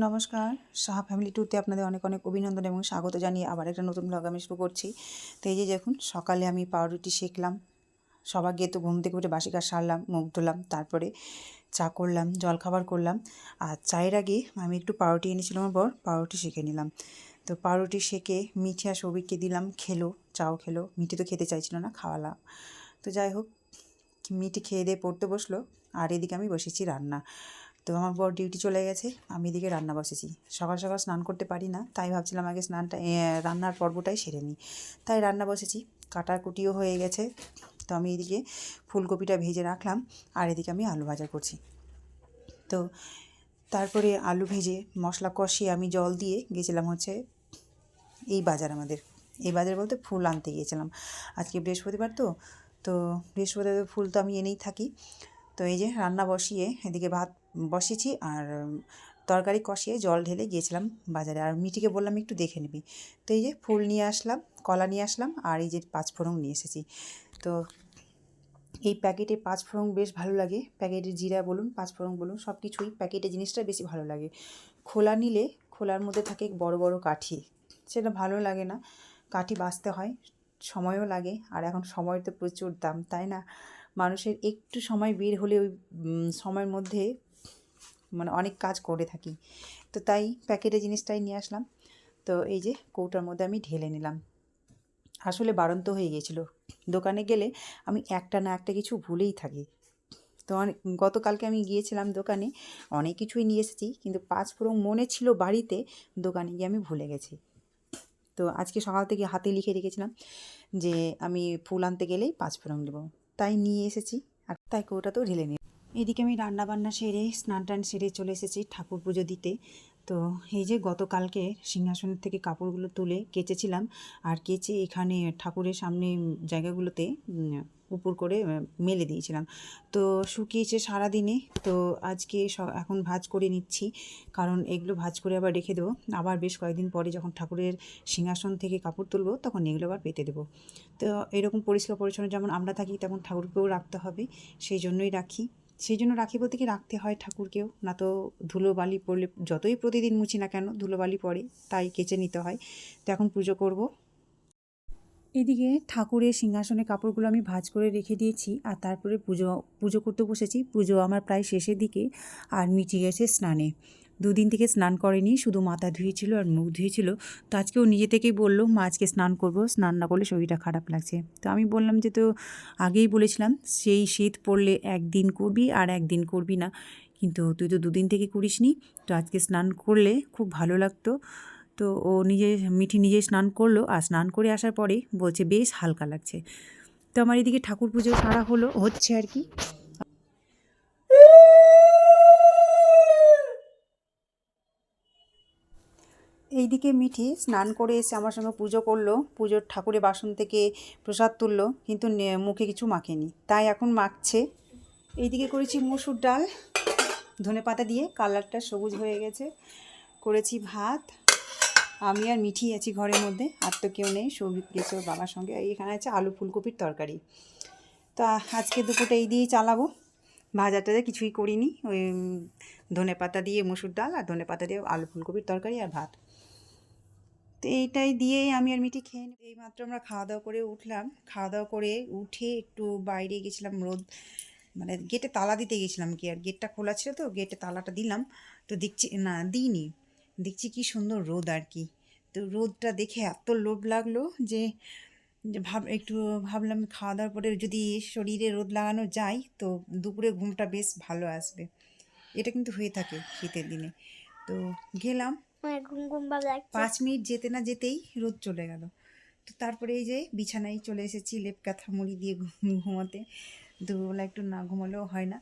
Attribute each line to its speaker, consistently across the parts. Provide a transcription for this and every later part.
Speaker 1: নমস্কার, সাহা ফ্যামিলি ট্যুরতে আপনাদের অনেক অনেক অভিনন্দন এবং স্বাগত জানিয়ে আবার একটা নতুন ব্লগ আমি শুরু করছি। তো এই যে দেখুন, সকালে আমি পাউরুটি সেঁকলাম। সবার গিয়ে তো ঘুম থেকে উঠে বাসি কাজ সারলাম, মুখ ধুলাম, তারপরে চা করলাম, জলখাবার করলাম। আর চায়ের আগে আমি একটু পাউরুটি এনেছিলাম, আমার বর পাউরুটি সেঁকে নিলাম। তো পাউরুটি সেঁকে মিঠি আর সৌভিককে দিলাম, খেলো, চাও খেলো। মিঠি তো খেতে চাইছিল না, খাওয়ালাম। তো যাই হোক, মিঠি খেয়ে দিয়ে পড়তে বসলো, আর এদিকে আমি বসেছি রান্না। তো আমার বর ডিউটি চলে গেছে, আমি এদিকে রান্না বসেছি। সকাল সকাল স্নান করতে পারি না, তাই ভাবছিলাম আগে রান্নার পর্বটাই সেরে নিই। তাই রান্না বসেছি, কাটাকুটিও হয়ে গেছে। তো আমি এদিকে ফুলকপিটা ভেজে রাখলাম, আর এদিকে আমি আলু ভাজা করছি। তো তারপরে আলু ভেজে মশলা কষিয়ে আমি জল দিয়ে গেছিলাম হচ্ছে এই বাজার, আমাদের এই বাজার বলতে ফুল আনতে গিয়েছিলাম। আজকে বৃহস্পতিবার, তো বৃহস্পতিবার ফুল তো আমি এনেই থাকি। তো এই যে রান্না বসিয়ে এদিকে ভাত বসিয়েছি, আর তরকারি কষিয়ে জল ঢেলে গিয়েছিলাম বাজারে। আর মিটিকে বললাম একটু দেখে নিবি। তো এই যে ফুল নিয়ে আসলাম, কলা নিয়ে আসলাম, আর এই যে পাঁচফোড়ন নিয়ে এসেছি। তো এই প্যাকেটে পাঁচফোড়ন বেশ ভালো লাগে, প্যাকেটের জিরা বলুন, পাঁচফোড়ন বলুন, সব কিছুই প্যাকেটের জিনিসটা বেশি ভালো লাগে। খোলা নিলে খোলার মধ্যে থাকে বড় বড় কাঠি, সেটা ভালো লাগে না। কাঠি বাছতে হয়, সময়ও লাগে, আর এখন সময় তো প্রচুর দাম, তাই না? মানুষের একটু সময় বের হলে ওই সময়ের মধ্যে মানে অনেক কাজ করে থাকি। তো তাই প্যাকেটের জিনিসটাই নিয়ে আসলাম। তো এই যে কৌটার মধ্যে আমি ঢেলে নিলাম। আসলে বাড়ন্ত হয়ে গিয়েছিলো, দোকানে গেলে আমি একটা না একটা কিছু ভুলেই থাকি। তো গতকালকে আমি গিয়েছিলাম দোকানে, অনেক কিছুই নিয়ে এসেছি, কিন্তু পাঁচফোড়ন মনে ছিল বাড়িতে, দোকানে গিয়ে আমি ভুলে গেছি। তো আজকে সকাল থেকে হাতে লিখে রেখেছিলাম যে আমি ফুল আনতে গেলেই পাঁচফোড়ন দেবো, তাই নিয়ে এসেছি, আর তাই কৌটাতেও ঢেলে নিই। এদিকে আমি রান্নাবান্না সেরে স্নান টান সেরে চলে এসেছি ঠাকুর পুজো দিতে। তো এই যে গতকালকে সিংহাসনের থেকে কাপড়গুলো তুলে কেচেছিলাম, আর কেচে এখানে ঠাকুরের সামনে জায়গাগুলোতে উপর করে মেলে দিয়েছিলাম। তো শুকিয়েছে সারাদিনে। তো আজকে এখন ভাঁজ করে নিচ্ছি, কারণ এগুলো ভাঁজ করে আবার রেখে দেবো। আবার বেশ কয়েকদিন পরে যখন ঠাকুরের সিংহাসন থেকে কাপড় তুলবো, তখন এগুলো আবার পেতে দেবো। তো এরকম পরিষ্কার পরিচ্ছন্ন যেমন আমরা থাকি, তেমন ঠাকুরকেও রাখতে হবে, সেই জন্যই রাখি। সেই জন্য রাখি বলতে কি, রাখতে হয় ঠাকুরকেও, না তো ধুলোবালি পড়লে, যতই প্রতিদিন মুছি না কেন ধুলোবালি পড়ে, তাই কেচে নিতে হয়। তো এখন পুজো করব। এদিকে ঠাকুরের সিংহাসনে কাপড়গুলো আমি ভাঁজ করে রেখে দিয়েছি, আর তারপরে পুজো করতে বসেছি। পুজো আমার প্রায় শেষের দিকে, আর মিটি গেছে স্নানে। দুদিন থেকে স্নান করেনি, শুধু মাথা ধুয়েছিল আর মুখ ধুয়েছিল। তো আজকেও নিজে থেকেই বললো, মা আজকে স্নান করবো, স্নান না করলে শরীরটা খারাপ লাগছে। তো আমি বললাম যে, তো আগেই বলেছিলাম সেই শীত পড়লে একদিন করবি আর একদিন করবি না, কিন্তু তুই তো দুদিন থেকে করিসনি। তো আজকে স্নান করলে খুব ভালো লাগতো। তো ও মিঠি নিজে স্নান করলো, আর স্নান করে আসার পরে বলছে বেশ হালকা লাগছে। তো আমার এদিকে ঠাকুর পুজো সারা হচ্ছে আর কি। এইদিকে মিঠি স্নান করে এসে আমার সঙ্গে পুজো করলো, পুজোর ঠাকুরের বাসন থেকে প্রসাদ তুললো, কিন্তু মুখে কিছু মাখেনি, তাই এখন মাখছে। এইদিকে করেছি মসুর ডাল, ধনেপাতা দিয়ে, কালারটা সবুজ হয়ে গেছে। করেছি ভাত, আমি আর মিঠি আছি ঘরের মধ্যে, আর তো কেউ নেই, সৌভিক গেছে ওর বাবার সঙ্গে। এখানে আছে আলু ফুলকপির তরকারি। তা আজকে দুপুরটা এই দিয়েই চালাবো, ভাজা টাজা কিছুই করিনি। ওই ধনেপাতা দিয়ে মসুর ডাল, আর ধনেপাতা দিয়ে আলু ফুলকপির তরকারি আর ভাত। তো এইটাই দিয়েই আমি আর মিটি খেয়ে নিই। এইমাত্র আমরা খাওয়া দাওয়া করে উঠলাম, খাওয়া দাওয়া করে উঠে একটু বাইরে গেছিলাম, রোদ মানে গেটে তালা দিতে গেছিলাম কি, আর গেটটা খোলা ছিল, তো গেটে তালাটা দিলাম। তো দেখছি না, দিইনি, দেখছি কি সুন্দর রোদ আর কি। তো রোদটা দেখে এত লোভ লাগলো যে একটু ভাবলাম খাওয়া দাওয়ার পরে যদি শরীরে রোদ লাগানো যায়, তো দুপুরে ঘুমটা বেশ ভালো আসবে। এটা কিন্তু হয়ে থাকে শীতের দিনে। তো গেলাম, 5 মিনিট যেতে না যেতেই রোদ চলে গেল। তো তারপরে এই যে বিছানায় চলে এসেছি, লেপ কাঁথা মুড়ি দিয়ে ঘুমাতে। দুপুরবেলা একটু না ঘুমালেও হয় না,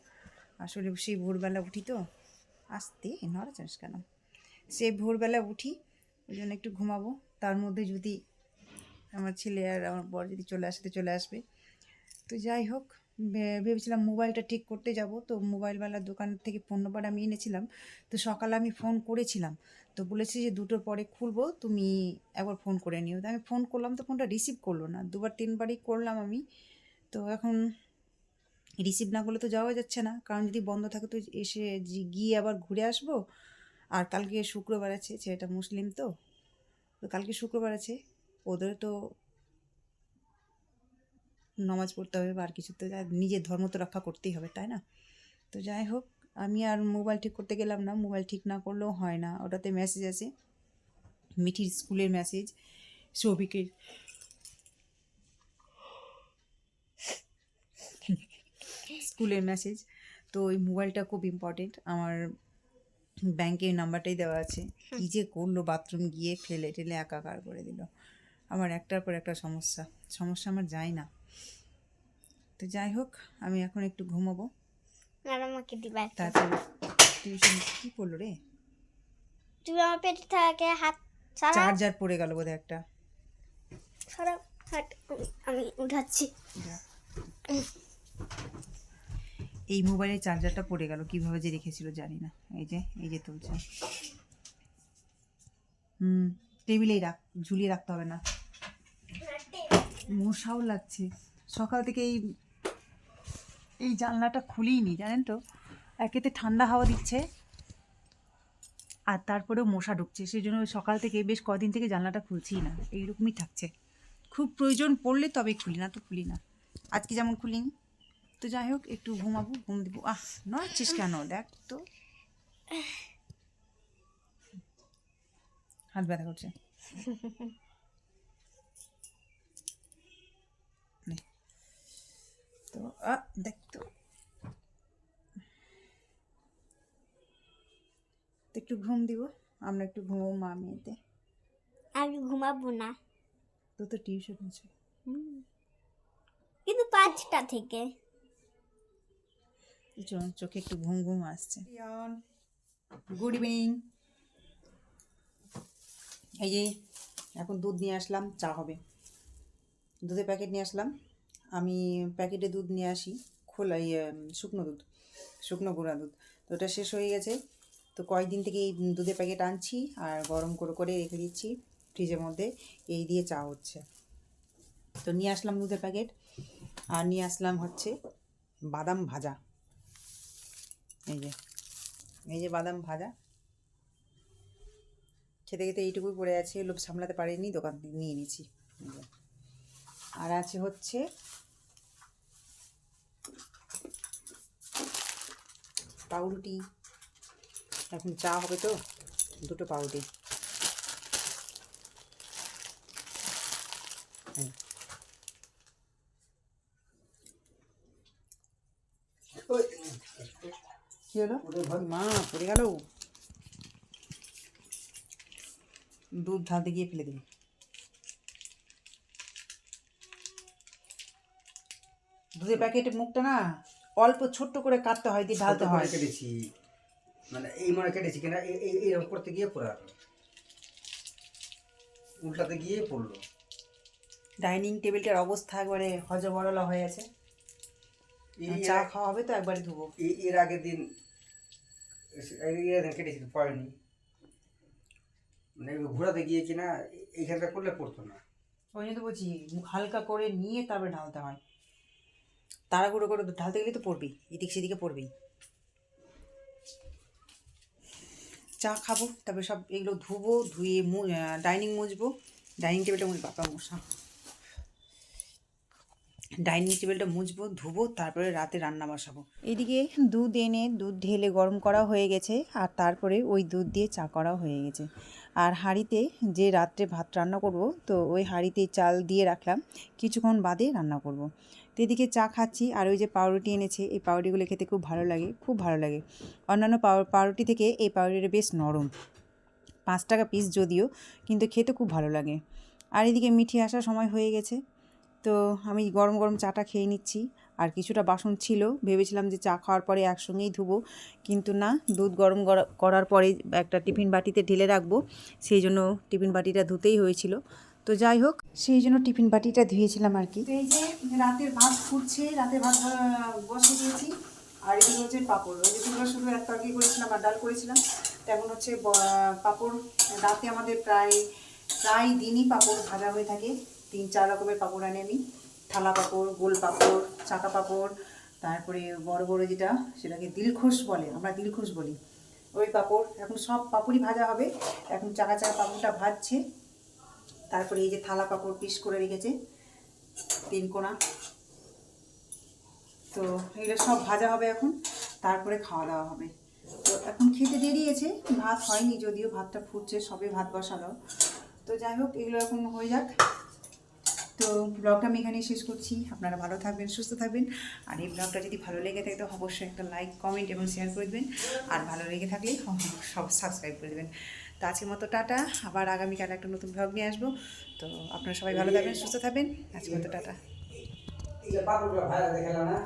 Speaker 1: আসলে সেই ভোরবেলা উঠি তো। আসতে নড়াচড়াস কেন, সে ভোরবেলা উঠি, ওই জন্য একটু ঘুমাবো। তার মধ্যে যদি আমার ছেলে আর আমার বর যদি চলে আসে, তো চলে আসবে। তো যাই হোক, ভেবেছিলাম মোবাইলটা ঠিক করতে যাব। তো মোবাইলওয়ালার দোকান থেকে ফোন নাম্বার আমি এনেছিলাম। তো সকালে আমি ফোন করেছিলাম, তো বলেছি যে 2টোর পরে খুলবো, তুমি একবার ফোন করে নিও। তো আমি ফোন করলাম, তো ফোনটা রিসিভ করলো না, 2-3বারই করলাম আমি। তো এখন রিসিভ না করলে তো যাওয়া যাচ্ছে না, কারণ যদি বন্ধ থাকে তো এসে গিয়ে আবার ঘুরে আসবো, আর কালকে শুক্রবার আছে, ছেলেটা মুসলিম তো, তো কালকে শুক্রবার আছে, ওদের তো নামাজ পড়তে হবে বা আর কিছু, তো নিজের ধর্ম তো রক্ষা করতেই হবে, তাই না? তো যাই হোক, আমি আর মোবাইল ঠিক করতে গেলাম না, মোবাইল ঠিক না করলেও হয় না, ওটাতে মেসেজ আছে, মিঠির স্কুলের মেসেজ, সৌভিকের স্কুলের মেসেজ। তো ওই মোবাইলটা খুব ইম্পর্টেন্ট, আমার ব্যাংকের নাম্বারটাই দেওয়া আছে। কী যে করলো, বাথরুম গিয়ে ফেলে টেলে একাকার করে দিল। আমার একটার পর একটা সমস্যা সমস্যা আমার যায় না। তো যাই হোক, আমি এখন একটু ঘুমাবো,
Speaker 2: আমাকে দিবা একটা।
Speaker 1: তারপর টিউশন। কী করলো রে?
Speaker 2: তুমি আমার পেটে থেকে হাত ছাড়া
Speaker 1: চার্জার পড়ে গেল বোধহয় একটা।
Speaker 2: ছাড়া হাত, আমি উঠাচ্ছি।
Speaker 1: এই মোবাইলের চার্জারটা পড়ে গেল, কীভাবে যে রেখেছিল জানি না। এই যে তুলছে। টেবিলেই রাখ, ঝুলিয়ে রাখতে হবে না। মশাও লাগছে সকাল থেকে, এই জানলাটা খুলিনি জানেন তো, একেতে ঠান্ডা হাওয়া দিচ্ছে আর তারপরেও মশা ঢুকছে, সেই জন্য সকাল থেকে বেশ কদিন থেকে জানলাটা খুলছিই না, এইরকমই থাকছে। খুব প্রয়োজন পড়লে তবে খুলি, না তো খুলি না। আজকে যেমন খুলিনি। তো যাই হোক, একটু ঘুমাবো, ঘুম দেবো। নড়ছিস কেন? দেখ তো, হাত ব্যথা করছে। তো দেখ তো, একটু ঘুম দিব, আমরা একটু ঘুমাবো মা মেয়েতে।
Speaker 2: আমি ঘুমাবো না,
Speaker 1: তো টিউশন আছে
Speaker 2: কিন্তু 5টা থেকে।
Speaker 1: চোখে একটু ঘুম ঘুম আসছে। Good evening. এই যে এখন দুধ নিয়ে আসলাম, চা হবে। দুধের প্যাকেট নিয়ে আসলাম, আমি প্যাকেটে দুধ নিয়ে আসি, খোলা শুকনো দুধ, শুকনো গুঁড়া দুধ। তো ওটা শেষ হয়ে গেছে, তো কয়েকদিন থেকে এই দুধের প্যাকেট আনছি আর গরম করে করে রেখে দিচ্ছি ফ্রিজের মধ্যে, এই দিয়ে চা হচ্ছে। তো নিয়ে আসলাম দুধের প্যাকেট, আর নিয়ে আসলাম হচ্ছে বাদাম ভাজা। এই যে বাদাম ভাজা, খেতে খেতে এইটুকুই পড়ে আছে, লোভ সামলাতে পারিনি, দোকান থেকে নিয়ে নিয়েছি। আর আছে হচ্ছে পাউরুটি, এখন চা হবে তো, দুটো পাউরুটি। কি হলো? মা পড়ে গেল, দুধ ঢালতে গিয়ে ফেলে দিল। দুধের প্যাকেটের মুখটা না অল্প ছোট্ট করে কাটতে হয়, দিয়ে ঢালতে হয়।
Speaker 3: কেটেছি, মানে এই মনে কেটেছি কিনা এইরকম করতে গিয়ে পড়ে গেল, উল্টাতে গিয়ে পড়লো।
Speaker 1: ডাইনিং টেবিলটার অবস্থা একবারে হজবরলা হয়ে আছে। চা খাওয়া হবে তো একবারে ধুবো।
Speaker 3: এর আগের দিন কেটেছি তো পড়েনি, মানে ঘোরাতে গিয়ে কিনা এইখানটা করলে পড়তো না।
Speaker 1: ওই জন্য তো বলছি, হালকা করে নিয়ে তারপরে ঢালতে হয়, তাড়াহুড়ো করে ঢালতে গেলে তো পড়বেই, এদিক সেদিকে পড়বেই। চা খাবো, তারপরে সব এগুলো ধুবো, ধুয়ে ডাইনিং মুছবো, ডাইনিং টেবিলটা মুছবো, বাবা মশা, ডাইনিং টেবিলটা মুছবো, ধুবো, তারপরে রাতে রান্না বসাবো। এদিকে দুধ এনে দুধ ঢেলে গরম করা হয়ে গেছে, আর তারপরে ওই দুধ দিয়ে চা করাও হয়ে গেছে। আর হাঁড়িতে যে রাত্রে ভাত রান্না করব, তো ওই হাঁড়িতে চাল দিয়ে রাখলাম, কিছুক্ষণ বাদে রান্না করব। তো এদিকে চা খাচ্ছি, আর ওই যে পাউরুটি এনেছে, এই পাউরুটিগুলো খেতে খুব ভালো লাগে, খুব ভালো লাগে। অন্যান্য পাউরুটি থেকে এই পাউরুটিটা বেশ নরম, 5 টাকা পিস যদিও, কিন্তু খেতে খুব ভালো লাগে। আর এদিকে মিঠি আসার সময় হয়ে গেছে, তো আমি গরম গরম চাটা খেয়ে নিচ্ছি। আর কিছুটা বাসন ছিল, ভেবেছিলাম যে চা খাওয়ার পরে একসঙ্গেই ধুবো, কিন্তু না, দুধ গরম করার পরে একটা টিফিন বাটিতে ঢেলে রাখবো, সেই জন্য টিফিন বাটিটা ধুতেই হয়েছিল। তো যাই হোক, সেই জন্য টিফিন বাটিটা ধুয়েছিলাম আর কি। এই যে রাতের ভাত ফুটছে, রাতের ভাত বসে দিয়েছি। আর এগুলো হচ্ছে পাঁপড়, ওই যে শুধু এক তরকারি করেছিলাম আর ডাল করেছিলাম, তেমন হচ্ছে পাঁপড়। রাতে আমাদের প্রায় দিনই পাঁপড় ভাজা হয়ে থাকে, 3-4 রকমের পাঁপড় আনি আমি, থালা পাঁপড়, গোল পাঁপড়, চাকা পাঁপড়, তারপরে বড় বড় যেটা, সেটাকে দিলখুশ বলে, আমরা দিলখুশ বলি, ওই পাঁপড় এখন সব পাঁপড়ই ভাজা হবে। এখন চাকা চাকা পাঁপড়টা ভাজছে। তারপরে এই যে থালা পাঁপড় পিস করে রেখেছে 3 কোনা, তো এগুলো সব ভাজা হবে এখন, তারপরে খাওয়া দাওয়া হবে। তো এখন খেতে দেরিয়েছে, ভাত হয়নি, যদিও ভাতটা ফুটছে, সবে ভাত বসালো। তো যাই হোক, এগুলো এখন হয়ে যাক। তো ব্লগটা আমি এখানেই শেষ করছি। আপনারা ভালো থাকবেন, সুস্থ থাকবেন। আর এই ব্লগটা যদি ভালো লেগে থাকে তো অবশ্যই একটা লাইক, কমেন্ট এবং শেয়ার করে দেবেন। আর ভালো লেগে থাকলে সব সাবস্ক্রাইব করে দেবেন। তো আজকের মতো টাটা, আবার আগামীকাল একটা নতুন ব্লগ নিয়ে আসবো। তো আপনারা সবাই ভালো থাকবেন, সুস্থ থাকবেন। আজকের মতো টাটা।
Speaker 3: এই যে পাপড়গুলো ভাজা দেখালাম না।